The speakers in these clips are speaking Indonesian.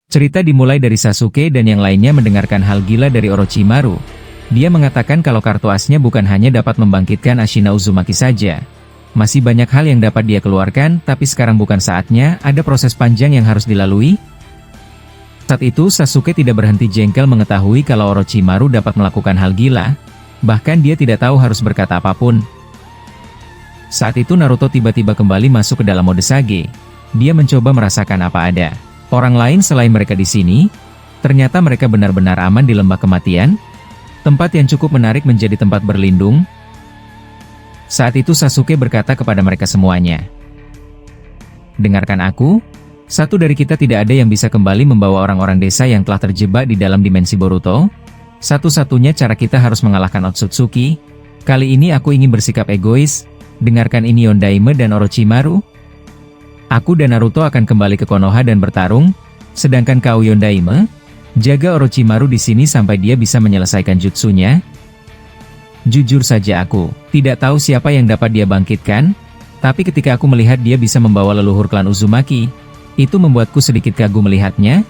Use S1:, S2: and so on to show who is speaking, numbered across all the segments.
S1: Cerita dimulai dari Sasuke dan yang lainnya mendengarkan hal gila dari Orochimaru. Dia mengatakan kalau kartu asnya bukan hanya dapat membangkitkan Ashina Uzumaki saja. Masih banyak hal yang dapat dia keluarkan, tapi sekarang bukan saatnya, ada proses panjang yang harus dilalui. Saat itu Sasuke tidak berhenti jengkel mengetahui kalau Orochimaru dapat melakukan hal gila. Bahkan dia tidak tahu harus berkata apapun. Saat itu Naruto tiba-tiba kembali masuk ke dalam mode Sage. Dia mencoba merasakan apa ada orang lain selain mereka di sini. Ternyata mereka benar-benar aman di lembah kematian. Tempat yang cukup menarik menjadi tempat berlindung. Saat itu Sasuke berkata kepada mereka semuanya. Dengarkan aku, satu dari kita tidak ada yang bisa kembali membawa orang-orang desa yang telah terjebak di dalam dimensi Boruto. Satu-satunya cara kita harus mengalahkan Otsutsuki. Kali ini aku ingin bersikap egois. Dengarkan ini Yondaime dan Orochimaru. Aku dan Naruto akan kembali ke Konoha dan bertarung. Sedangkan kau Yondaime, jaga Orochimaru di sini sampai dia bisa menyelesaikan jutsunya. Jujur saja aku tidak tahu siapa yang dapat dia bangkitkan. Tapi ketika aku melihat dia bisa membawa leluhur klan Uzumaki, itu membuatku sedikit kagum melihatnya.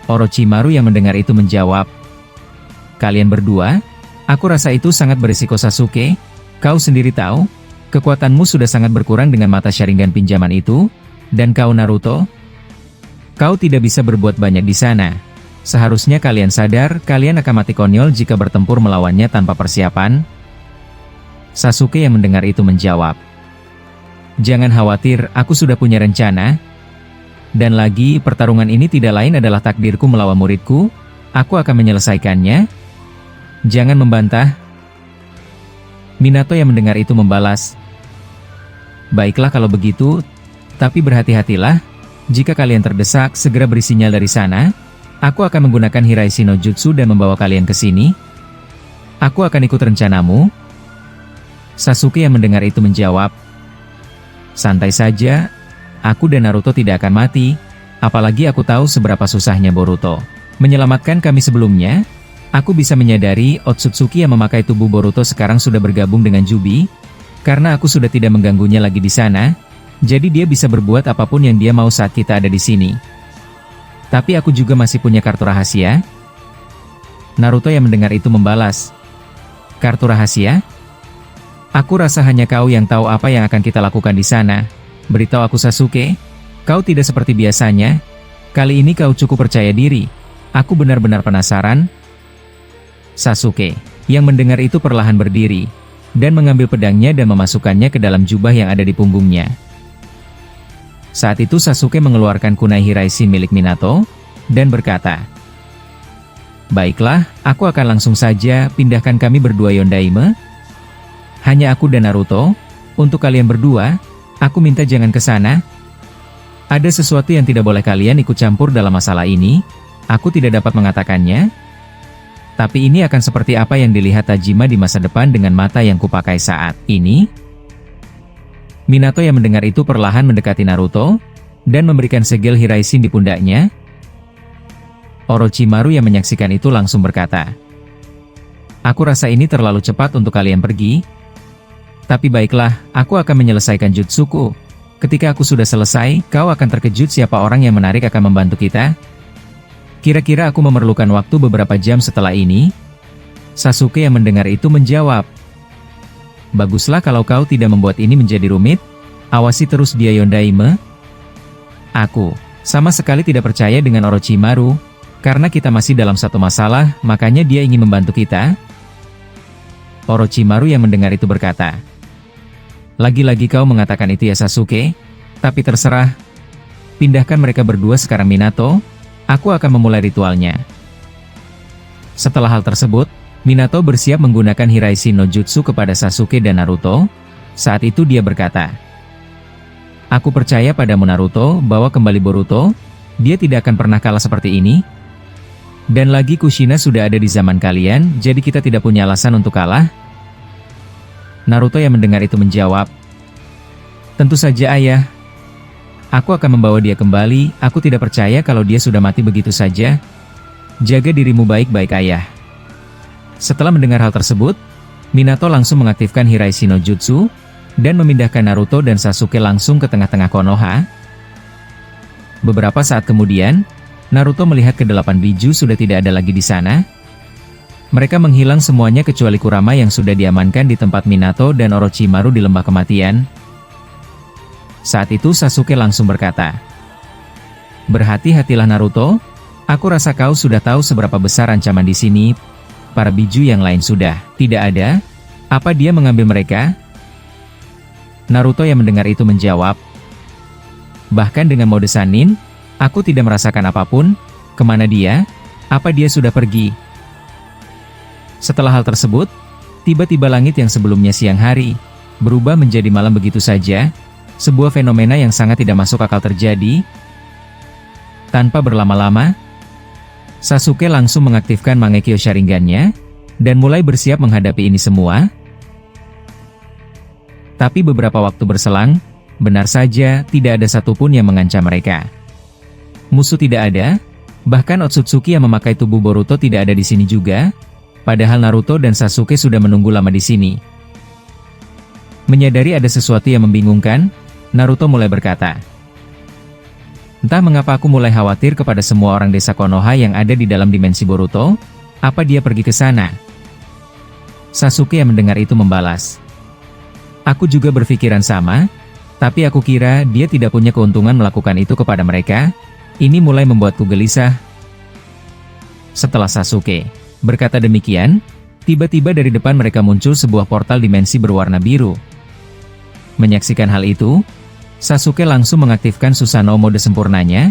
S1: Orochimaru yang mendengar itu menjawab. Kalian berdua, aku rasa itu sangat berisiko Sasuke. Kau sendiri tahu, kekuatanmu sudah sangat berkurang dengan mata Sharingan pinjaman itu. Dan kau Naruto, kau tidak bisa berbuat banyak di sana. Seharusnya kalian sadar, kalian akan mati konyol jika bertempur melawannya tanpa persiapan. Sasuke yang mendengar itu menjawab. Jangan khawatir, aku sudah punya rencana. Dan lagi, pertarungan ini tidak lain adalah takdirku melawan muridku. Aku akan menyelesaikannya. Jangan membantah. Minato yang mendengar itu membalas. Baiklah kalau begitu, tapi berhati-hatilah. Jika kalian terdesak, segera beri sinyal dari sana. Aku akan menggunakan Hiraishi no Jutsu dan membawa kalian ke sini. Aku akan ikut rencanamu. Sasuke yang mendengar itu menjawab. Santai saja, aku dan Naruto tidak akan mati. Apalagi aku tahu seberapa susahnya Boruto menyelamatkan kami sebelumnya. Aku bisa menyadari Otsutsuki yang memakai tubuh Boruto sekarang sudah bergabung dengan Jubi. Karena aku sudah tidak mengganggunya lagi di sana. Jadi dia bisa berbuat apapun yang dia mau saat kita ada di sini. Tapi aku juga masih punya kartu rahasia. Naruto yang mendengar itu membalas. Kartu rahasia? Aku rasa hanya kau yang tahu apa yang akan kita lakukan di sana. Beritahu aku Sasuke, kau tidak seperti biasanya. Kali ini kau cukup percaya diri. Aku benar-benar penasaran. Sasuke, yang mendengar itu perlahan berdiri, dan mengambil pedangnya dan memasukkannya ke dalam jubah yang ada di punggungnya. Saat itu Sasuke mengeluarkan kunai Hiraishi milik Minato, dan berkata, baiklah, aku akan langsung saja pindahkan kami berdua Yondaime. Hanya aku dan Naruto. Untuk kalian berdua, aku minta jangan ke sana. Ada sesuatu yang tidak boleh kalian ikut campur dalam masalah ini. Aku tidak dapat mengatakannya. Tapi ini akan seperti apa yang dilihat Tajima di masa depan dengan mata yang kupakai saat ini. Minato yang mendengar itu perlahan mendekati Naruto, dan memberikan segel Hiraishi di pundaknya. Orochimaru yang menyaksikan itu langsung berkata, aku rasa ini terlalu cepat untuk kalian pergi. Tapi baiklah, aku akan menyelesaikan jutsuku. Ketika aku sudah selesai, kau akan terkejut siapa orang yang menarik akan membantu kita. Kira-kira aku memerlukan waktu beberapa jam setelah ini. Sasuke yang mendengar itu menjawab. Baguslah kalau kau tidak membuat ini menjadi rumit. Awasi terus dia Yondaime. Aku sama sekali tidak percaya dengan Orochimaru. Karena kita masih dalam satu masalah, makanya dia ingin membantu kita. Orochimaru yang mendengar itu berkata. Lagi-lagi kau mengatakan itu ya Sasuke. Tapi terserah. Pindahkan mereka berdua sekarang Minato. Aku akan memulai ritualnya. Setelah hal tersebut, Minato bersiap menggunakan Hiraishi no Jutsu kepada Sasuke dan Naruto. Saat itu dia berkata, aku percaya padamu Naruto, bawa kembali Boruto. Dia tidak akan pernah kalah seperti ini. Dan lagi Kushina sudah ada di zaman kalian, jadi kita tidak punya alasan untuk kalah. Naruto yang mendengar itu menjawab, tentu saja ayah. Aku akan membawa dia kembali, aku tidak percaya kalau dia sudah mati begitu saja. Jaga dirimu baik-baik ayah. Setelah mendengar hal tersebut, Minato langsung mengaktifkan Hiraishi no Jutsu, dan memindahkan Naruto dan Sasuke langsung ke tengah-tengah Konoha. Beberapa saat kemudian, Naruto melihat kedelapan biju sudah tidak ada lagi di sana. Mereka menghilang semuanya kecuali Kurama yang sudah diamankan di tempat Minato dan Orochimaru di lembah kematian. Saat itu Sasuke langsung berkata, "Berhati-hatilah Naruto, aku rasa kau sudah tahu seberapa besar ancaman di sini. Para biju yang lain sudah tidak ada. Apa dia mengambil mereka?" Naruto yang mendengar itu menjawab, "Bahkan dengan mode Sannin, aku tidak merasakan apapun. Kemana dia? Apa dia sudah pergi?" Setelah hal tersebut, tiba-tiba langit yang sebelumnya siang hari, berubah menjadi malam begitu saja. Sebuah fenomena yang sangat tidak masuk akal terjadi. Tanpa berlama-lama, Sasuke langsung mengaktifkan Mangekyo Sharingan-nya, dan mulai bersiap menghadapi ini semua. Tapi beberapa waktu berselang, benar saja tidak ada satupun yang mengancam mereka. Musuh tidak ada, bahkan Otsutsuki yang memakai tubuh Boruto tidak ada di sini juga, padahal Naruto dan Sasuke sudah menunggu lama di sini. Menyadari ada sesuatu yang membingungkan, Naruto mulai berkata, "Entah mengapa aku mulai khawatir kepada semua orang desa Konoha yang ada di dalam dimensi Boruto. Apa dia pergi ke sana?" Sasuke yang mendengar itu membalas, "Aku juga berpikiran sama, tapi aku kira dia tidak punya keuntungan melakukan itu kepada mereka. Ini mulai membuatku gelisah." Setelah Sasuke berkata demikian, tiba-tiba dari depan mereka muncul sebuah portal dimensi berwarna biru. Menyaksikan hal itu, Sasuke langsung mengaktifkan Susanoo mode sempurnanya,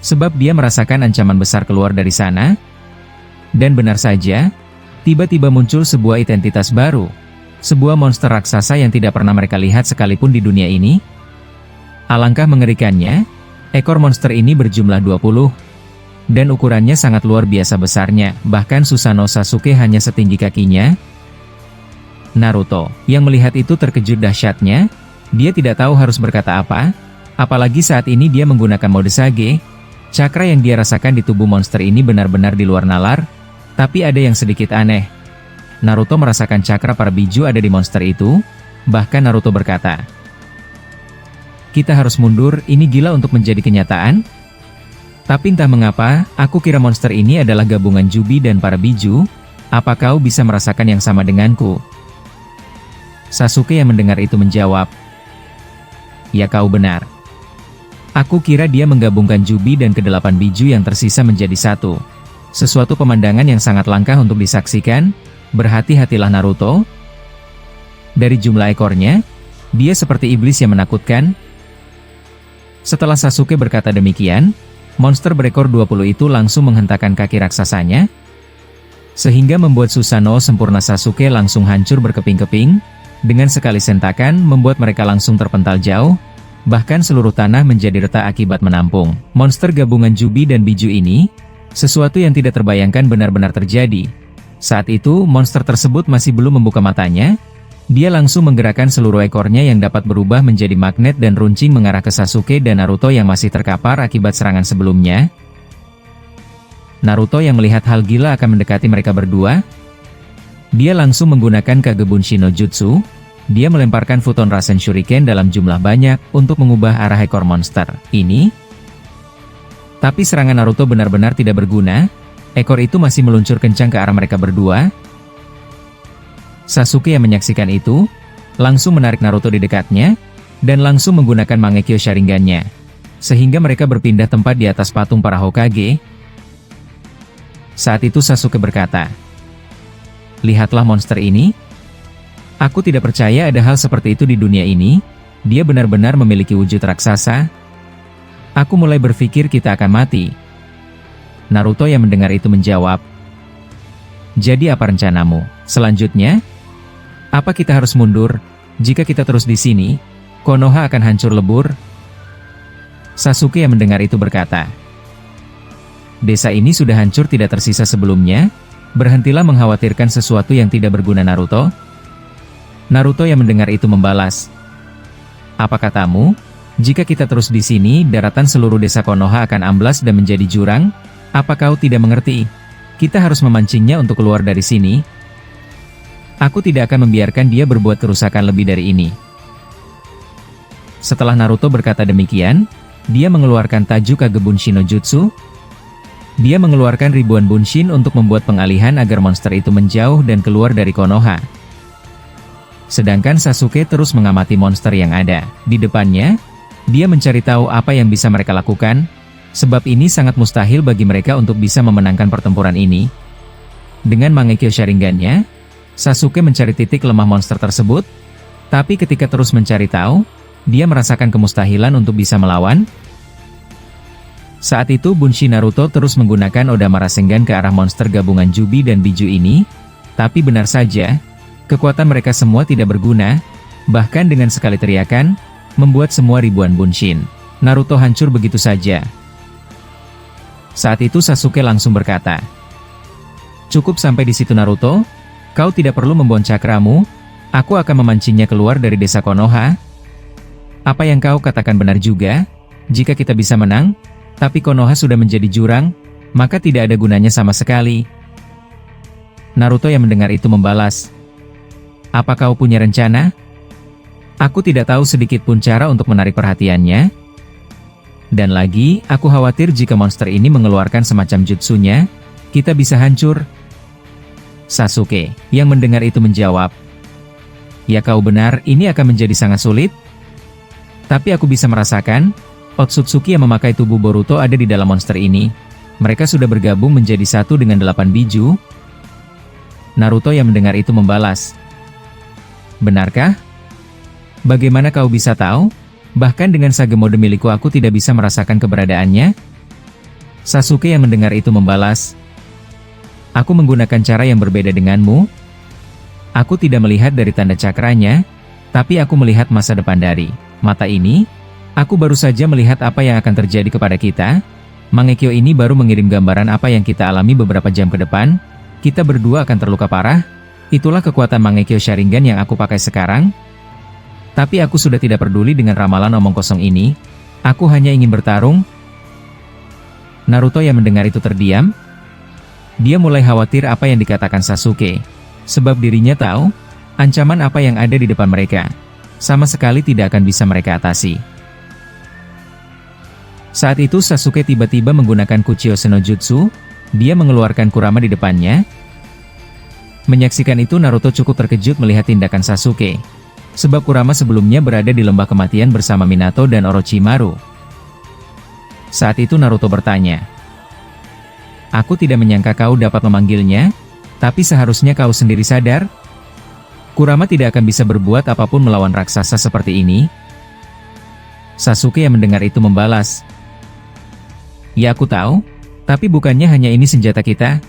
S1: sebab dia merasakan ancaman besar keluar dari sana. Dan benar saja, tiba-tiba muncul sebuah identitas baru. Sebuah monster raksasa yang tidak pernah mereka lihat sekalipun di dunia ini. Alangkah mengerikannya, ekor monster ini berjumlah 20. Dan ukurannya sangat luar biasa besarnya, bahkan Susanoo Sasuke hanya setinggi kakinya. Naruto, yang melihat itu terkejut dahsyatnya. Dia tidak tahu harus berkata apa, apalagi saat ini dia menggunakan mode Sage. Cakra yang dia rasakan di tubuh monster ini benar-benar di luar nalar, tapi ada yang sedikit aneh. Naruto merasakan cakra para biju ada di monster itu, bahkan Naruto berkata, "Kita harus mundur, ini gila untuk menjadi kenyataan." Tapi entah mengapa, aku kira monster ini adalah gabungan Jubi dan para biju. Apa kau bisa merasakan yang sama denganku? Sasuke yang mendengar itu menjawab, "Ya, kau benar. Aku kira dia menggabungkan Jubi dan kedelapan biju yang tersisa menjadi satu. Sesuatu pemandangan yang sangat langka untuk disaksikan. Berhati-hatilah Naruto. Dari jumlah ekornya, dia seperti iblis yang menakutkan." Setelah Sasuke berkata demikian, monster berekor 20 itu langsung menghentakkan kaki raksasanya, sehingga membuat Susanoo sempurna Sasuke langsung hancur berkeping-keping. Dengan sekali sentakan membuat mereka langsung terpental jauh, bahkan seluruh tanah menjadi retak akibat menampung monster gabungan Jubi dan biju ini. Sesuatu yang tidak terbayangkan benar-benar terjadi. Saat itu monster tersebut masih belum membuka matanya. Dia langsung menggerakkan seluruh ekornya yang dapat berubah menjadi magnet dan runcing mengarah ke Sasuke dan Naruto yang masih terkapar akibat serangan sebelumnya. Naruto yang melihat hal gila akan mendekati mereka berdua, dia langsung menggunakan Kagebunshi no Jutsu. Dia melemparkan Futon Rasen Shuriken dalam jumlah banyak untuk mengubah arah ekor monster ini. Tapi serangan Naruto benar-benar tidak berguna. Ekor itu masih meluncur kencang ke arah mereka berdua. Sasuke yang menyaksikan itu, langsung menarik Naruto di dekatnya, dan langsung menggunakan Mangekyo Sharingan-nya, sehingga mereka berpindah tempat di atas patung para Hokage. Saat itu Sasuke berkata, "Lihatlah monster ini. Aku tidak percaya ada hal seperti itu di dunia ini. Dia benar-benar memiliki wujud raksasa. Aku mulai berpikir kita akan mati." Naruto yang mendengar itu menjawab, "Jadi apa rencanamu selanjutnya? Apa kita harus mundur? Jika kita terus di sini, Konoha akan hancur lebur." Sasuke yang mendengar itu berkata, "Desa ini sudah hancur tidak tersisa sebelumnya. Berhentilah mengkhawatirkan sesuatu yang tidak berguna Naruto." Naruto yang mendengar itu membalas, "Apa katamu? Jika kita terus di sini, daratan seluruh desa Konoha akan amblas dan menjadi jurang. Apa kau tidak mengerti? Kita harus memancingnya untuk keluar dari sini. Aku tidak akan membiarkan dia berbuat kerusakan lebih dari ini." Setelah Naruto berkata demikian, dia mengeluarkan Taju Kagebunshi no Jutsu. Dia mengeluarkan ribuan bunshin untuk membuat pengalihan agar monster itu menjauh dan keluar dari Konoha. Sedangkan Sasuke terus mengamati monster yang ada di depannya. Dia mencari tahu apa yang bisa mereka lakukan, sebab ini sangat mustahil bagi mereka untuk bisa memenangkan pertempuran ini. Dengan Mangekyo Sharingan-nya, Sasuke mencari titik lemah monster tersebut, tapi ketika terus mencari tahu, dia merasakan kemustahilan untuk bisa melawan. Saat itu Bunshin Naruto terus menggunakan Odama Rasengan ke arah monster gabungan Jubi dan Biju ini, tapi benar saja, kekuatan mereka semua tidak berguna, bahkan dengan sekali teriakan, membuat semua ribuan Bunshin Naruto hancur begitu saja. Saat itu Sasuke langsung berkata, "Cukup sampai di situ Naruto, kau tidak perlu membuang cakramu, aku akan memancingnya keluar dari desa Konoha." "Apa yang kau katakan benar juga, jika kita bisa menang, tapi Konoha sudah menjadi jurang, maka tidak ada gunanya sama sekali." Naruto yang mendengar itu membalas, "Apa kau punya rencana? Aku tidak tahu sedikit pun cara untuk menarik perhatiannya. Dan lagi, aku khawatir jika monster ini mengeluarkan semacam jutsunya, kita bisa hancur." Sasuke, yang mendengar itu menjawab, "Ya kau benar, ini akan menjadi sangat sulit. Tapi aku bisa merasakan, Otsutsuki yang memakai tubuh Boruto ada di dalam monster ini. Mereka sudah bergabung menjadi satu dengan 8 biju." Naruto yang mendengar itu membalas, "Benarkah? Bagaimana kau bisa tahu? Bahkan dengan sage mode milikku aku tidak bisa merasakan keberadaannya." Sasuke yang mendengar itu membalas, "Aku menggunakan cara yang berbeda denganmu. Aku tidak melihat dari tanda cakranya, tapi aku melihat masa depan dari mata ini. Aku baru saja melihat apa yang akan terjadi kepada kita. Mangekyo ini baru mengirim gambaran apa yang kita alami beberapa jam ke depan. Kita berdua akan terluka parah. Itulah kekuatan Mangekyo Sharingan yang aku pakai sekarang. Tapi aku sudah tidak peduli dengan ramalan omong kosong ini. Aku hanya ingin bertarung." Naruto yang mendengar itu terdiam. Dia mulai khawatir apa yang dikatakan Sasuke, sebab dirinya tahu, ancaman apa yang ada di depan mereka, sama sekali tidak akan bisa mereka atasi. Saat itu Sasuke tiba-tiba menggunakan Kuchio Senojutsu, dia mengeluarkan Kurama di depannya. Menyaksikan itu Naruto cukup terkejut melihat tindakan Sasuke, sebab Kurama sebelumnya berada di lembah kematian bersama Minato dan Orochimaru. Saat itu Naruto bertanya, "Aku tidak menyangka kau dapat memanggilnya, tapi seharusnya kau sendiri sadar. Kurama tidak akan bisa berbuat apapun melawan raksasa seperti ini." Sasuke yang mendengar itu membalas, "Ya aku tahu, tapi bukannya hanya ini senjata kita.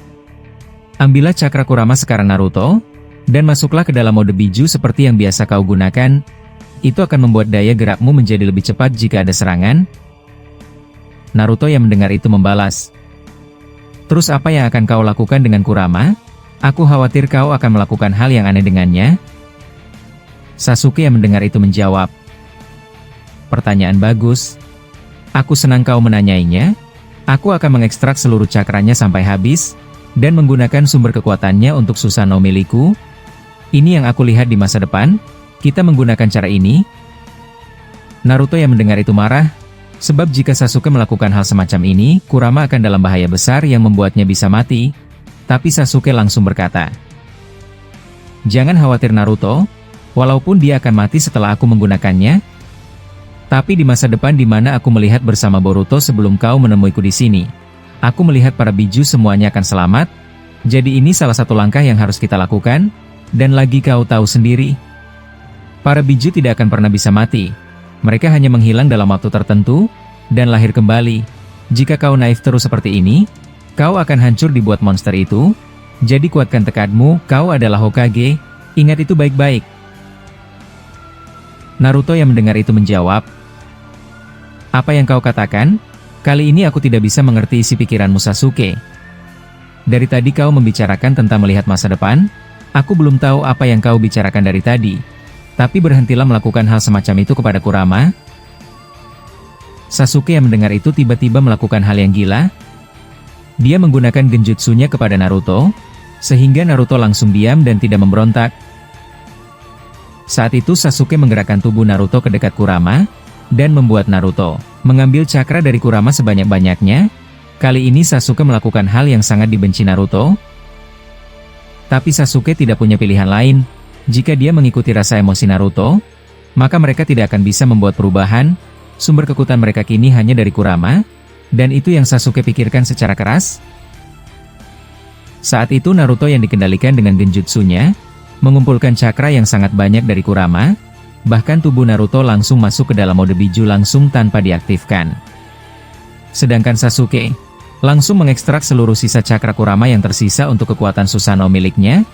S1: Ambillah cakra Kurama sekarang Naruto, dan masuklah ke dalam mode biju seperti yang biasa kau gunakan. Itu akan membuat daya gerakmu menjadi lebih cepat jika ada serangan." Naruto yang mendengar itu membalas, "Terus apa yang akan kau lakukan dengan Kurama? Aku khawatir kau akan melakukan hal yang aneh dengannya." Sasuke yang mendengar itu menjawab, "Pertanyaan bagus. Aku senang kau menanyainya. Aku akan mengekstrak seluruh cakranya sampai habis, dan menggunakan sumber kekuatannya untuk Susanoo milikku. Ini yang aku lihat di masa depan. Kita menggunakan cara ini." Naruto yang mendengar itu marah, sebab jika Sasuke melakukan hal semacam ini, Kurama akan dalam bahaya besar yang membuatnya bisa mati. Tapi Sasuke langsung berkata, "Jangan khawatir Naruto, walaupun dia akan mati setelah aku menggunakannya. Tapi di masa depan di mana aku melihat bersama Boruto sebelum kau menemuiku di sini, aku melihat para biju semuanya akan selamat. Jadi ini salah satu langkah yang harus kita lakukan. Dan lagi kau tahu sendiri, para biju tidak akan pernah bisa mati. Mereka hanya menghilang dalam waktu tertentu, dan lahir kembali. Jika kau naif terus seperti ini, kau akan hancur dibuat monster itu. Jadi kuatkan tekadmu, kau adalah Hokage, ingat itu baik-baik." Naruto yang mendengar itu menjawab, "Apa yang kau katakan? Kali ini aku tidak bisa mengerti isi pikiranmu Sasuke. Dari tadi kau membicarakan tentang melihat masa depan. Aku belum tahu apa yang kau bicarakan dari tadi. Tapi berhentilah melakukan hal semacam itu kepada Kurama." Sasuke yang mendengar itu tiba-tiba melakukan hal yang gila. Dia menggunakan genjutsunya kepada Naruto, sehingga Naruto langsung diam dan tidak memberontak. Saat itu Sasuke menggerakkan tubuh Naruto ke dekat Kurama, dan membuat Naruto mengambil cakra dari Kurama sebanyak-banyaknya. Kali ini Sasuke melakukan hal yang sangat dibenci Naruto. Tapi Sasuke tidak punya pilihan lain. Jika dia mengikuti rasa emosi Naruto, maka mereka tidak akan bisa membuat perubahan. Sumber kekuatan mereka kini hanya dari Kurama, dan itu yang Sasuke pikirkan secara keras. Saat itu Naruto yang dikendalikan dengan genjutsunya, mengumpulkan cakra yang sangat banyak dari Kurama, bahkan tubuh Naruto langsung masuk ke dalam mode biju langsung tanpa diaktifkan. Sedangkan Sasuke langsung mengekstrak seluruh sisa cakra Kurama yang tersisa untuk kekuatan Susanoo miliknya.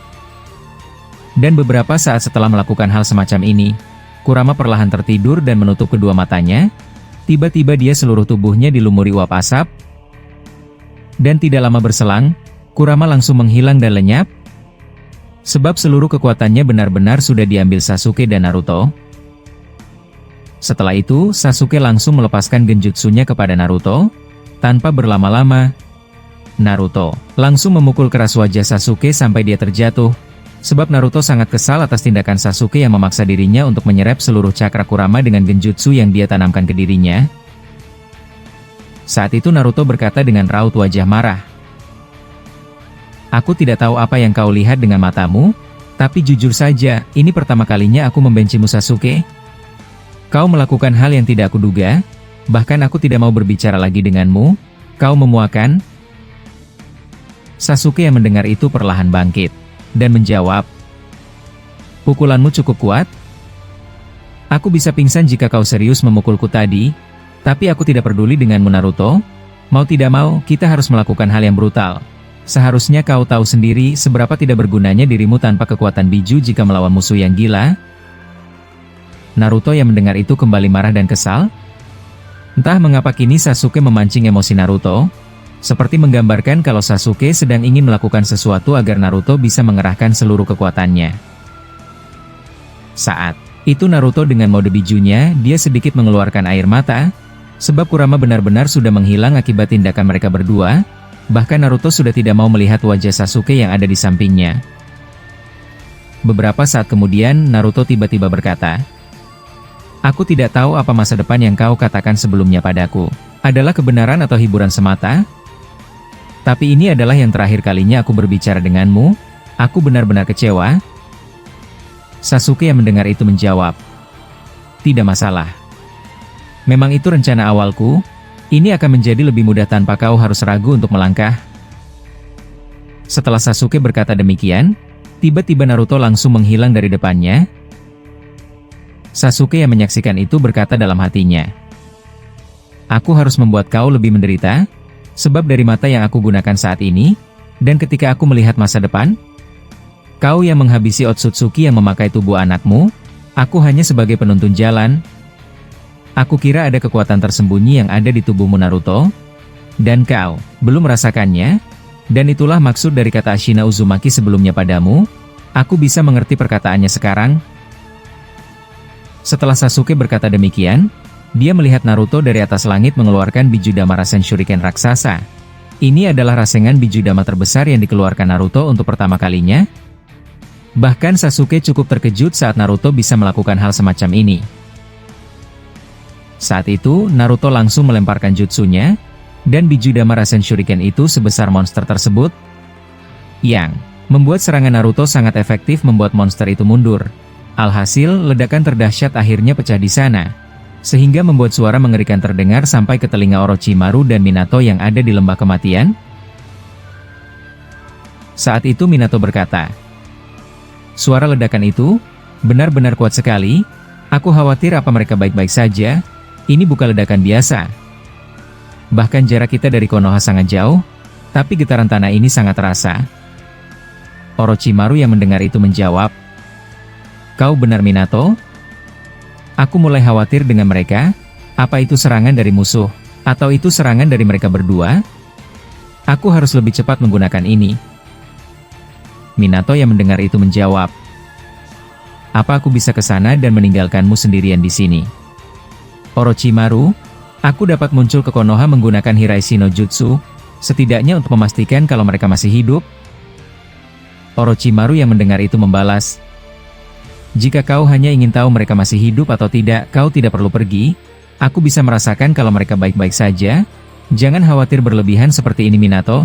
S1: Dan beberapa saat setelah melakukan hal semacam ini, Kurama perlahan tertidur dan menutup kedua matanya. Tiba-tiba dia seluruh tubuhnya dilumuri uap asap. Dan tidak lama berselang, Kurama langsung menghilang dan lenyap. Sebab seluruh kekuatannya benar-benar sudah diambil Sasuke dan Naruto. Setelah itu, Sasuke langsung melepaskan genjutsunya kepada Naruto. Tanpa berlama-lama, Naruto langsung memukul keras wajah Sasuke sampai dia terjatuh. Sebab Naruto sangat kesal atas tindakan Sasuke yang memaksa dirinya untuk menyerap seluruh cakra Kurama dengan genjutsu yang dia tanamkan ke dirinya. Saat itu Naruto berkata dengan raut wajah marah. Aku tidak tahu apa yang kau lihat dengan matamu, tapi jujur saja, ini pertama kalinya aku membencimu Sasuke. Kau melakukan hal yang tidak aku duga, bahkan aku tidak mau berbicara lagi denganmu, kau memuakan? Sasuke yang mendengar itu perlahan bangkit, dan menjawab, pukulanmu cukup kuat? Aku bisa pingsan jika kau serius memukulku tadi, tapi aku tidak peduli denganmu Naruto. Mau tidak mau, kita harus melakukan hal yang brutal. Seharusnya kau tahu sendiri seberapa tidak bergunanya dirimu tanpa kekuatan biju jika melawan musuh yang gila. Naruto yang mendengar itu kembali marah dan kesal. Entah mengapa kini Sasuke memancing emosi Naruto, seperti menggambarkan kalau Sasuke sedang ingin melakukan sesuatu agar Naruto bisa mengerahkan seluruh kekuatannya. Saat itu Naruto dengan mode bijunya, dia sedikit mengeluarkan air mata, sebab Kurama benar-benar sudah menghilang akibat tindakan mereka berdua. Bahkan Naruto sudah tidak mau melihat wajah Sasuke yang ada di sampingnya. Beberapa saat kemudian, Naruto tiba-tiba berkata, aku tidak tahu apa masa depan yang kau katakan sebelumnya padaku adalah kebenaran atau hiburan semata. Tapi ini adalah yang terakhir kalinya aku berbicara denganmu, aku benar-benar kecewa. Sasuke yang mendengar itu menjawab, tidak masalah. Memang itu rencana awalku. Ini akan menjadi lebih mudah tanpa kau harus ragu untuk melangkah. Setelah Sasuke berkata demikian, tiba-tiba Naruto langsung menghilang dari depannya. Sasuke yang menyaksikan itu berkata dalam hatinya, aku harus membuat kau lebih menderita, sebab dari mata yang aku gunakan saat ini, dan ketika aku melihat masa depan, kau yang menghabisi Otsutsuki yang memakai tubuh anakmu, aku hanya sebagai penuntun jalan. Aku kira ada kekuatan tersembunyi yang ada di tubuhmu Naruto, dan kau belum merasakannya, dan itulah maksud dari kata Ashina Uzumaki sebelumnya padamu. Aku bisa mengerti perkataannya sekarang. Setelah Sasuke berkata demikian, dia melihat Naruto dari atas langit mengeluarkan Bijudama Rasen Shuriken raksasa. Ini adalah rasengan Bijudama terbesar yang dikeluarkan Naruto untuk pertama kalinya. Bahkan Sasuke cukup terkejut saat Naruto bisa melakukan hal semacam ini. Saat itu, Naruto langsung melemparkan jutsunya, dan Bijudama Rasen Shuriken itu sebesar monster tersebut, yang membuat serangan Naruto sangat efektif membuat monster itu mundur. Alhasil, ledakan terdahsyat akhirnya pecah di sana, sehingga membuat suara mengerikan terdengar sampai ke telinga Orochimaru dan Minato yang ada di lembah kematian. Saat itu Minato berkata, suara ledakan itu benar-benar kuat sekali, aku khawatir apa mereka baik-baik saja. Ini bukan ledakan biasa. Bahkan jarak kita dari Konoha sangat jauh, tapi getaran tanah ini sangat terasa. Orochimaru yang mendengar itu menjawab, kau benar Minato? Aku mulai khawatir dengan mereka. Apa itu serangan dari musuh, atau itu serangan dari mereka berdua? Aku harus lebih cepat menggunakan ini. Minato yang mendengar itu menjawab, apa aku bisa ke sana dan meninggalkanmu sendirian di sini? Orochimaru, aku dapat muncul ke Konoha menggunakan Hiraishi no Jutsu, setidaknya untuk memastikan kalau mereka masih hidup. Orochimaru yang mendengar itu membalas, jika kau hanya ingin tahu mereka masih hidup atau tidak, kau tidak perlu pergi. Aku bisa merasakan kalau mereka baik-baik saja. Jangan khawatir berlebihan seperti ini Minato.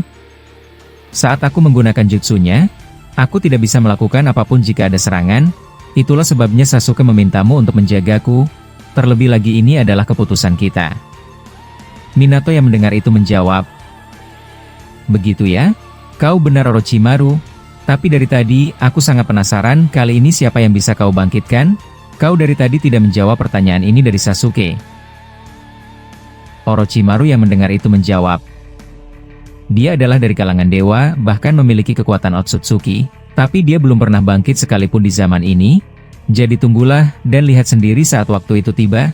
S1: Saat aku menggunakan jutsunya, aku tidak bisa melakukan apapun jika ada serangan, itulah sebabnya Sasuke memintamu untuk menjagaku, terlebih lagi ini adalah keputusan kita. Minato yang mendengar itu menjawab, begitu ya? Kau benar Orochimaru, tapi dari tadi aku sangat penasaran kali ini siapa yang bisa kau bangkitkan? Kau dari tadi tidak menjawab pertanyaan ini dari Sasuke. Orochimaru yang mendengar itu menjawab, dia adalah dari kalangan dewa, bahkan memiliki kekuatan Otsutsuki, tapi dia belum pernah bangkit sekalipun di zaman ini. Jadi tunggulah dan lihat sendiri saat waktu itu tiba.